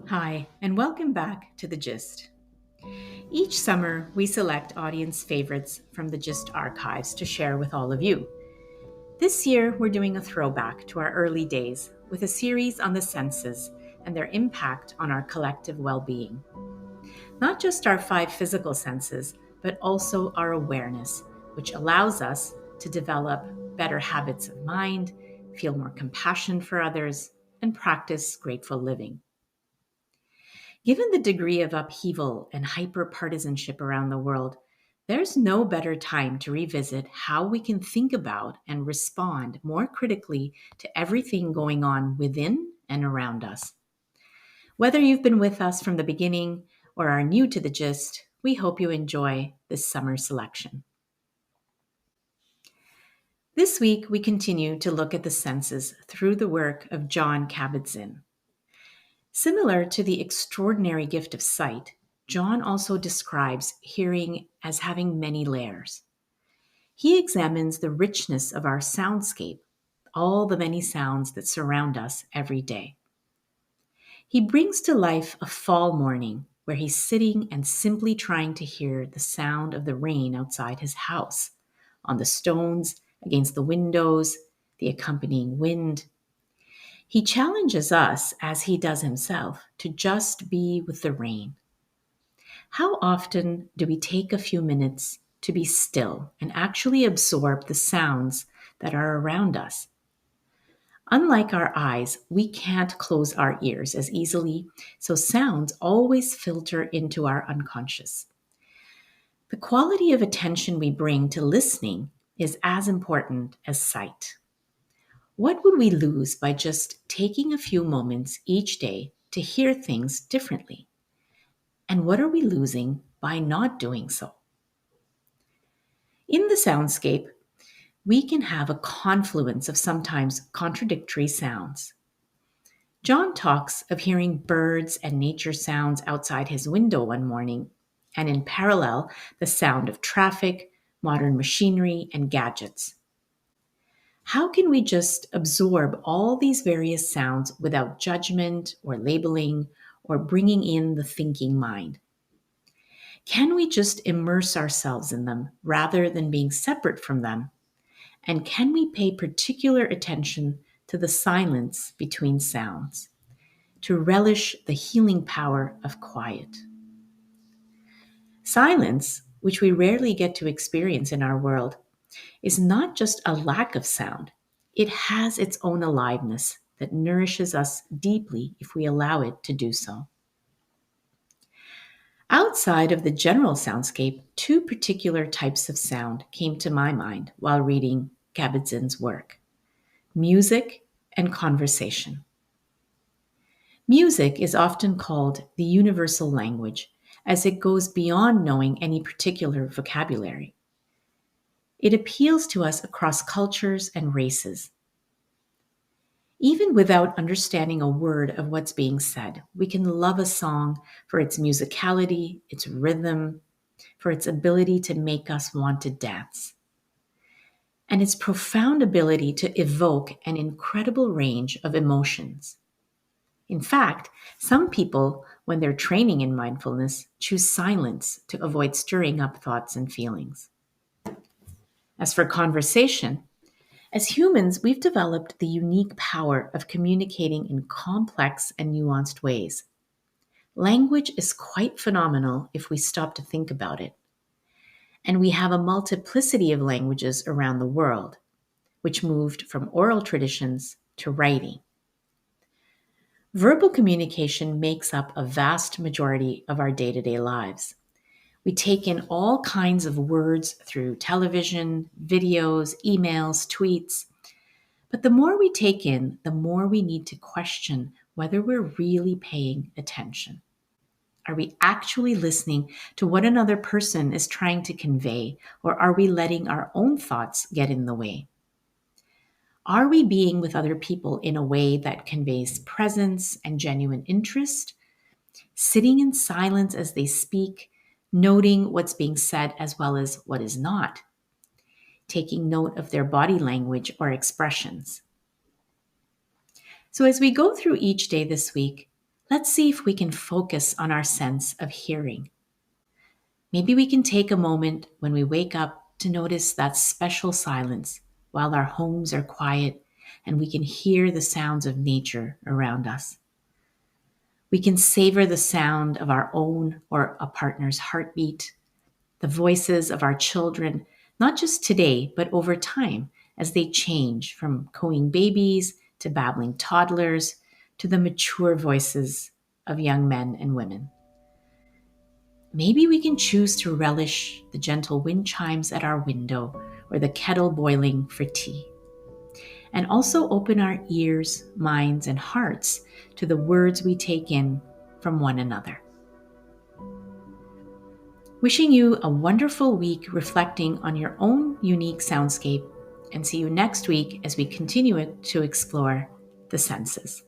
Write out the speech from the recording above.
Hi, and welcome back to The Gist. Each summer, we select audience favorites from the Gist archives to share with all of you. This year, we're doing a throwback to our early days with a series on the senses and their impact on our collective well being. Not just our five physical senses, but also our awareness, which allows us to develop better habits of mind, feel more compassion for others, and practice grateful living. Given the degree of upheaval and hyper-partisanship around the world, there's no better time to revisit how we can think about and respond more critically to everything going on within and around us. Whether you've been with us from the beginning or are new to the gist, we hope you enjoy this summer selection. This week, we continue to look at the senses through the work of John Kabat-Zinn. Similar to the extraordinary gift of sight, John also describes hearing as having many layers. He examines the richness of our soundscape, all the many sounds that surround us every day. He brings to life a fall morning where he's sitting and simply trying to hear the sound of the rain outside his house, on the stones, against the windows, the accompanying wind. He challenges us, as he does himself, to just be with the rain. How often do we take a few minutes to be still and actually absorb the sounds that are around us? Unlike our eyes, we can't close our ears as easily, so sounds always filter into our unconscious. The quality of attention we bring to listening is as important as sight. What would we lose by just taking a few moments each day to hear things differently? And what are we losing by not doing so? In the soundscape, we can have a confluence of sometimes contradictory sounds. John talks of hearing birds and nature sounds outside his window one morning, and in parallel, the sound of traffic, modern machinery, and gadgets. How can we just absorb all these various sounds without judgment or labeling or bringing in the thinking mind? Can we just immerse ourselves in them rather than being separate from them? And can we pay particular attention to the silence between sounds, to relish the healing power of quiet? Silence, which we rarely get to experience in our world, is not just a lack of sound. It has its own aliveness that nourishes us deeply if we allow it to do so. Outside of the general soundscape, two particular types of sound came to my mind while reading Kabat-Zinn's work: music and conversation. Music is often called the universal language, as it goes beyond knowing any particular vocabulary. It appeals to us across cultures and races. Even without understanding a word of what's being said, we can love a song for its musicality, its rhythm, for its ability to make us want to dance, and its profound ability to evoke an incredible range of emotions. In fact, some people, when they're training in mindfulness, choose silence to avoid stirring up thoughts and feelings. As for conversation, as humans, we've developed the unique power of communicating in complex and nuanced ways. Language is quite phenomenal if we stop to think about it. And we have a multiplicity of languages around the world, which moved from oral traditions to writing. Verbal communication makes up a vast majority of our day-to-day lives. We take in all kinds of words through television, videos, emails, tweets. But the more we take in, the more we need to question whether we're really paying attention. Are we actually listening to what another person is trying to convey, or are we letting our own thoughts get in the way? Are we being with other people in a way that conveys presence and genuine interest, sitting in silence as they speak, noting what's being said as well as what is not, taking note of their body language or expressions? So as we go through each day this week, Let's see if we can focus on our sense of hearing. Maybe we can take a moment when we wake up to notice that special silence while our homes are quiet and we can hear the sounds of nature around us. We can savor the sound of our own or a partner's heartbeat, the voices of our children, not just today, but over time as they change from cooing babies to babbling toddlers to the mature voices of young men and women. Maybe we can choose to relish the gentle wind chimes at our window or the kettle boiling for tea. And also open our ears, minds, and hearts to the words we take in from one another. Wishing you a wonderful week reflecting on your own unique soundscape, and see you next week as we continue to explore the senses.